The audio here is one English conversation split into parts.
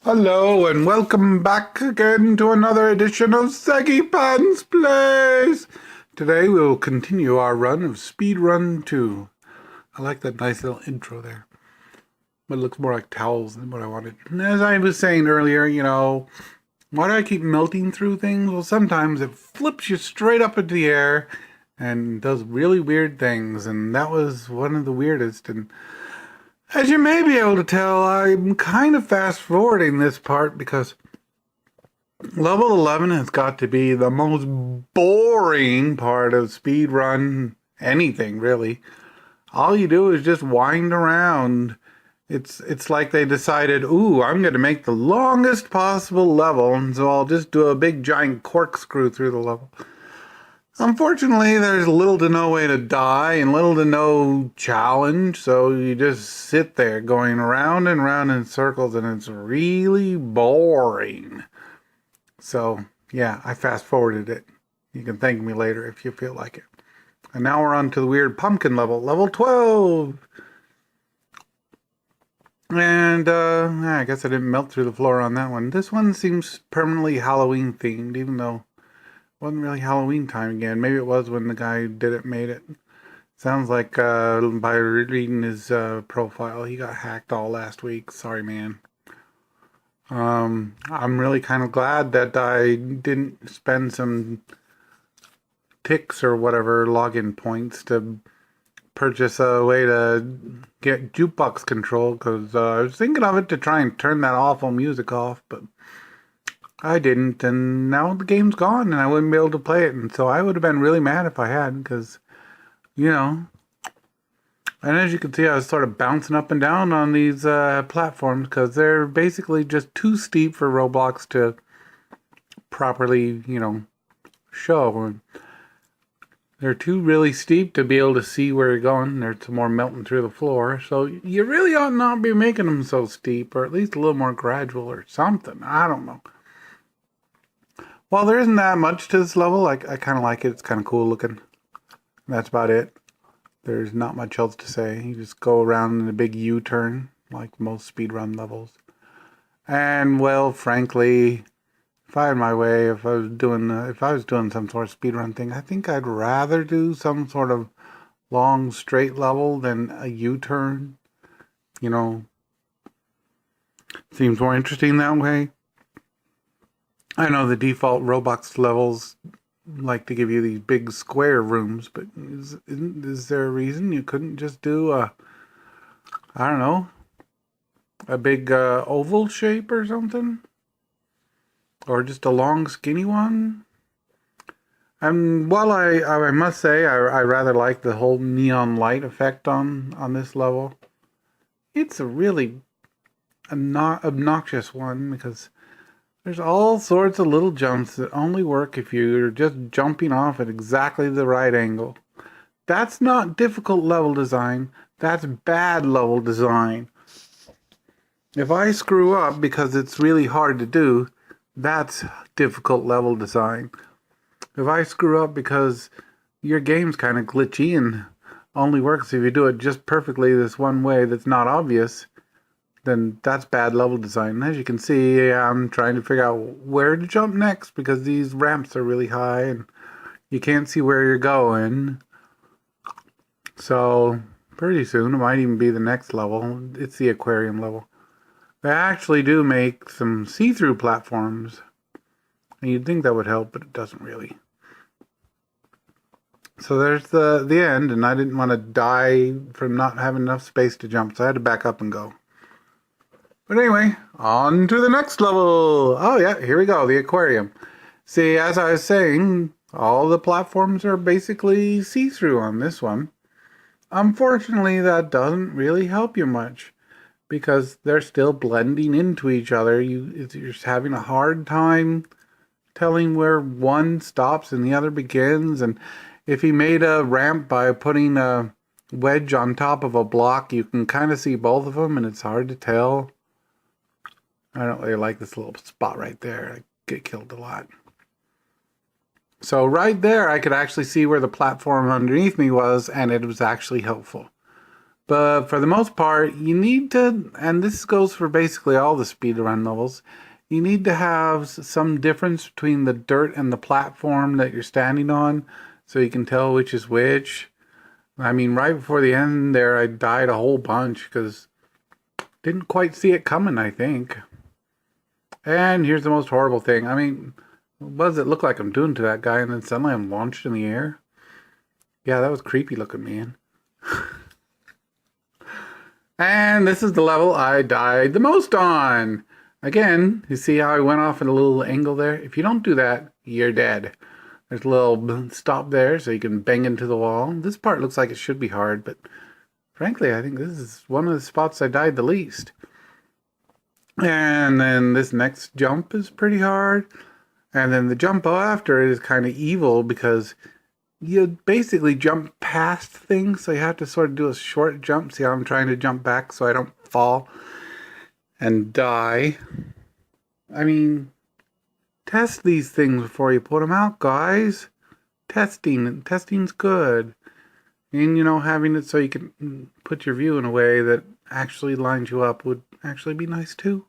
Hello and welcome back again to another edition of Saggy Pants Plays. Today we will continue our run of Speedrun 2. I like that nice little intro there. But it looks more like towels than what I wanted. And as I was saying earlier, why do I keep melting through things? Well, sometimes it flips you straight up into the air and does really weird things. And that was one of the weirdest. And as you may be able to tell, I'm kind of fast forwarding this part because level 11 has got to be the most boring part of speedrun anything, really. All you do is just wind around. It's like they decided, ooh, I'm going to make the longest possible level, and so I'll just do a big giant corkscrew through the level. Unfortunately, there's little to no way to die and little to no challenge, so you just sit there going around and round in circles, and it's really boring. So, yeah, I fast-forwarded it. You can thank me later if you feel like it. And now we're on to the weird pumpkin level, level 12! And, I guess I didn't melt through the floor on that one. This one seems permanently Halloween-themed, even though wasn't really Halloween time again. Maybe it was when the guy who did it made it. Sounds like by reading his profile, he got hacked all last week. Sorry, man. I'm really kind of glad that I didn't spend some ticks or whatever login points to purchase a way to get jukebox control, because I was thinking of it to try and turn that awful music off, but I didn't, and now the game's gone, and I wouldn't be able to play it, and so I would have been really mad if I had, because, and as you can see, I was sort of bouncing up and down on these platforms, because they're basically just too steep for Roblox to properly, show. They're too really steep to be able to see where you're going. There's some more melting through the floor, so you really ought not be making them so steep, or at least a little more gradual or something. I don't know. Well, there isn't that much to this level. I kind of like it. It's kind of cool looking. That's about it. There's not much else to say. You just go around in a big U-turn, like most speedrun levels. And, well, frankly, if I had my way, if I was doing some sort of speedrun thing, I think I'd rather do some sort of long, straight level than a U-turn. Seems more interesting that way. I know the default Roblox levels like to give you these big square rooms, but is there a reason you couldn't just do a big oval shape or something? Or just a long skinny one? And while I must say I rather like the whole neon light effect on this level, it's a really obnoxious one, because there's all sorts of little jumps that only work if you're just jumping off at exactly the right angle. That's not difficult level design. That's bad level design. If I screw up because it's really hard to do, that's difficult level design. If I screw up because your game's kind of glitchy and only works if you do it just perfectly this one way that's not obvious, then that's bad level design. As you can see, I'm trying to figure out where to jump next, because these ramps are really high and you can't see where you're going. So pretty soon it might even be the next level. It's the aquarium level. They actually do make some see-through platforms, and you'd think that would help, but it doesn't really. So there's the end, and I didn't want to die from not having enough space to jump, so I had to back up and go. But anyway, on to the next level. Oh yeah, here we go, the aquarium. See, as I was saying, all the platforms are basically see-through on this one. Unfortunately, that doesn't really help you much, because they're still blending into each other. You're just having a hard time telling where one stops and the other begins. And if he made a ramp by putting a wedge on top of a block, you can kind of see both of them, and it's hard to tell. I don't really like this little spot right there. I get killed a lot. So right there, I could actually see where the platform underneath me was, and it was actually helpful. But for the most part, you need to, and this goes for basically all the speedrun levels, you need to have some difference between the dirt and the platform that you're standing on so you can tell which is which. I mean, right before the end there, I died a whole bunch because didn't quite see it coming, I think. And here's the most horrible thing. I mean, what does it look like I'm doing to that guy? And then suddenly I'm launched in the air. Yeah, that was creepy looking, man. And this is the level I died the most on. Again, you see how I went off at a little angle there? If you don't do that, you're dead. There's a little stop there so you can bang into the wall. This part looks like it should be hard, but frankly, I think this is one of the spots I died the least. And then this next jump is pretty hard. And then the jump after it is kind of evil because you basically jump past things. So you have to sort of do a short jump. See how I'm trying to jump back so I don't fall and die. I mean, test these things before you put them out, guys. Testing's good. And, you know, having it so you can put your view in a way that actually lines you up would actually be nice too.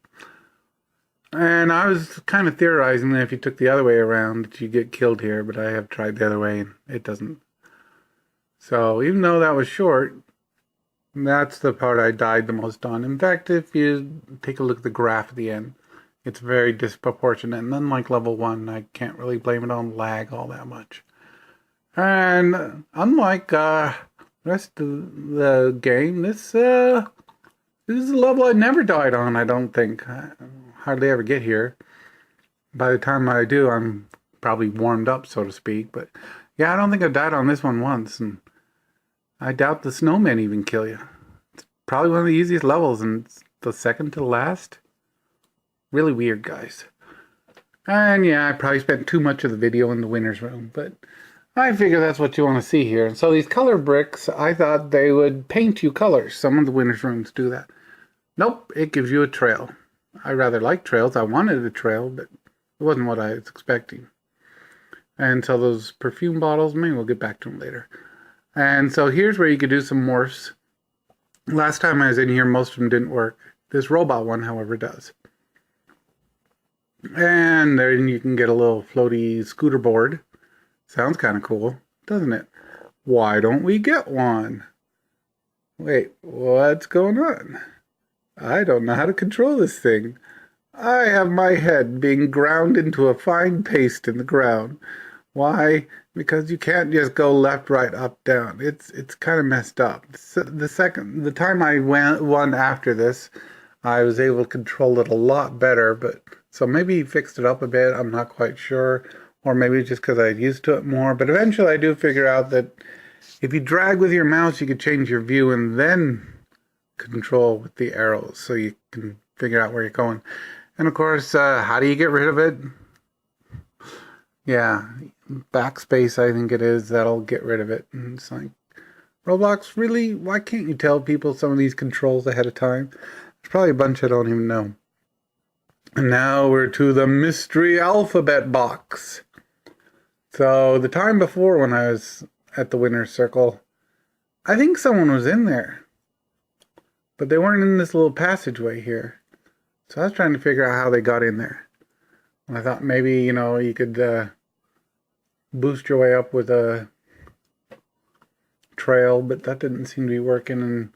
And I was kind of theorizing that if you took the other way around that you get killed here, but I have tried the other way and it doesn't. So even though that was short, that's the part I died the most on. In fact, if you take a look at the graph at the end, it's very disproportionate. And unlike level 1, I can't really blame it on lag all that much. And unlike the rest of the game, this is a level I never died on, I don't think. I hardly ever get here. By the time I do, I'm probably warmed up, so to speak. But yeah, I don't think I died on this one once. And I doubt the snowmen even kill you. It's probably one of the easiest levels, and it's the second to last. Really weird, guys. And yeah, I probably spent too much of the video in the winner's room, but I figure that's what you want to see here. And so these color bricks, I thought they would paint you colors. Some of the winner's rooms do that. Nope, it gives you a trail. I rather like trails. I wanted a trail, but it wasn't what I was expecting. And so those perfume bottles, maybe we'll get back to them later. And so here's where you could do some morphs. Last time I was in here, most of them didn't work. This robot one, however, does. And then you can get a little floaty scooter board. Sounds kind of cool, doesn't it? Why don't we get one? Wait, what's going on? I don't know how to control this thing. I have my head being ground into a fine paste in the ground. Why? Because you can't just go left, right, up, down. It's kind of messed up. The time I won after this, I was able to control it a lot better, but so maybe he fixed it up a bit. I'm not quite sure. Or maybe just because I used to it more. But eventually I do figure out that if you drag with your mouse, you could change your view and then control with the arrows. So you can figure out where you're going. And of course, how do you get rid of it? Yeah, backspace, I think it is. That'll get rid of it. And it's like, Roblox, really? Why can't you tell people some of these controls ahead of time? There's probably a bunch I don't even know. And now we're to the mystery alphabet box. So the time before when I was at the winner's circle, I think someone was in there. But they weren't in this little passageway here. So I was trying to figure out how they got in there. And I thought maybe, you know, you could boost your way up with a trail, but that didn't seem to be working. And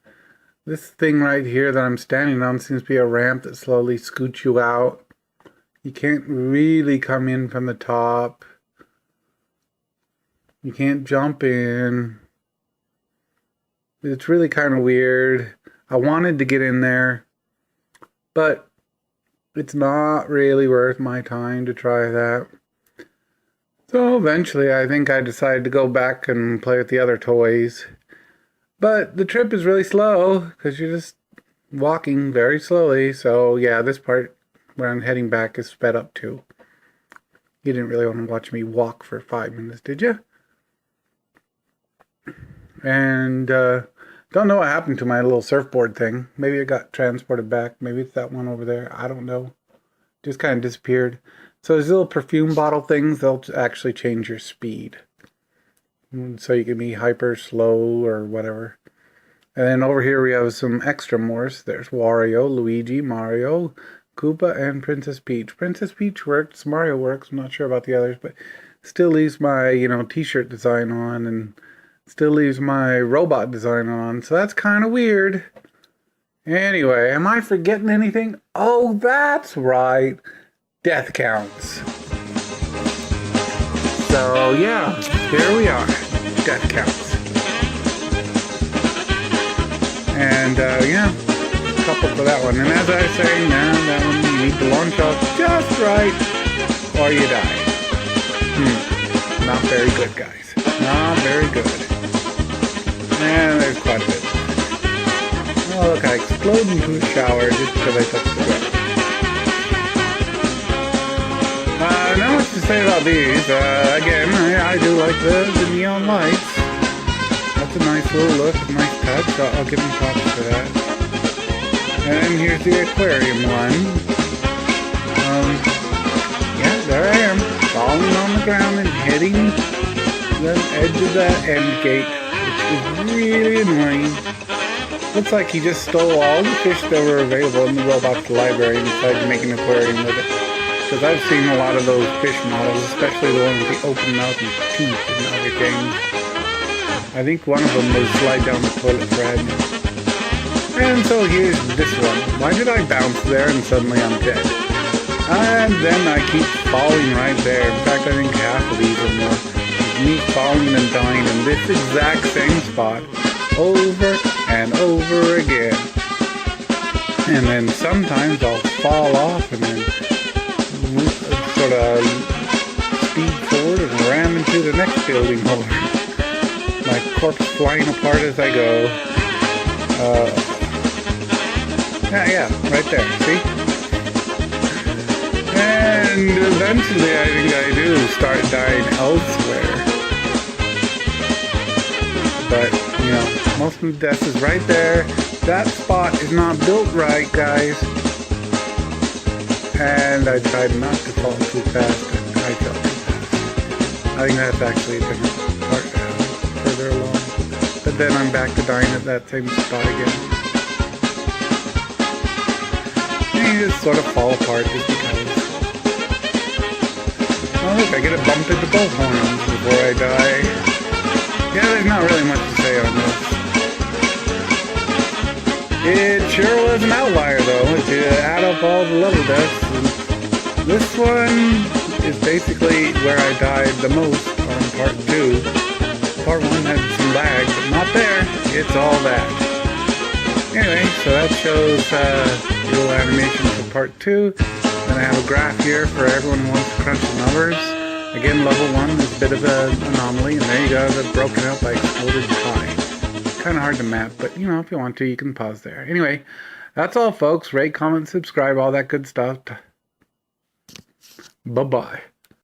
this thing right here that I'm standing on seems to be a ramp that slowly scoots you out. You can't really come in from the top. You can't jump in. It's really kind of weird. I wanted to get in there, but it's not really worth my time to try that. So eventually I think I decided to go back and play with the other toys. But the trip is really slow because you're just walking very slowly. So yeah, this part where I'm heading back is sped up too. You didn't really want to watch me walk for 5 minutes, did you? And don't know what happened to my little surfboard thing. Maybe it got transported back. Maybe it's that one over there. I don't know. Just kind of disappeared. So these little perfume bottle things, they'll actually change your speed. So you can be hyper slow or whatever. And then over here we have some extra mores. There's Wario, Luigi, Mario, Koopa, and Princess Peach. Princess Peach works, Mario works. I'm not sure about the others, but still leaves my, t-shirt design on, and still leaves my robot design on. So that's kind of weird. Anyway, am I forgetting anything? Oh, that's right. Death counts. So yeah, here we are. Death counts. And yeah, couple for that one. And as I say, now that one you need to launch off just right or you die. Not very good, guys. Not very good. And there's quite a bit. Oh look, I explode into a shower just because I touched the ground. Not much to say about these. Again, I do like the neon lights. That's a nice little look, a nice touch. I'll give them props for that. And here's the aquarium one. Yeah, there I am, falling on the ground and hitting the edge of that end gate, which is really annoying. Looks like he just stole all the fish that were available in the Roblox library and decided to make an aquarium with it. Because I've seen a lot of those fish models, especially the one with the open mouth and teeth in other games. I think one of them was slide down the toilet for Agnes. And so here's this one. Why did I bounce there and suddenly I'm dead? And then I keep falling right there. In fact, I think half of these are more. Me falling and dying in this exact same spot over and over again. And then sometimes I'll fall off and then sort of speed forward and ram into the next building over. My corpse flying apart as I go. Yeah, right there, see? And eventually I think I do start dying elsewhere. But, most of the death is right there. That spot is not built right, guys. And I tried not to fall too fast, and I fell too fast. I think that's actually a different part further along. But then I'm back to dying at that same spot again. And you just sort of fall apart just because. Oh look, I get a bump into both horns before I die. Yeah, there's not really much to say on this. It sure was an outlier though, if you add up all the level deaths. This one is basically where I died the most on part 2. Part 1 had some lag, but not there. It's all that. Anyway, so that shows the little animation for part 2. Then I have a graph here for everyone who wants to crunch the numbers. Again, level 1 is a bit of an anomaly, and there you go, they're broken out by exploded pie. Kind of hard to map, but if you want to, you can pause there. Anyway, that's all, folks. Rate, comment, subscribe, all that good stuff. Bye-bye.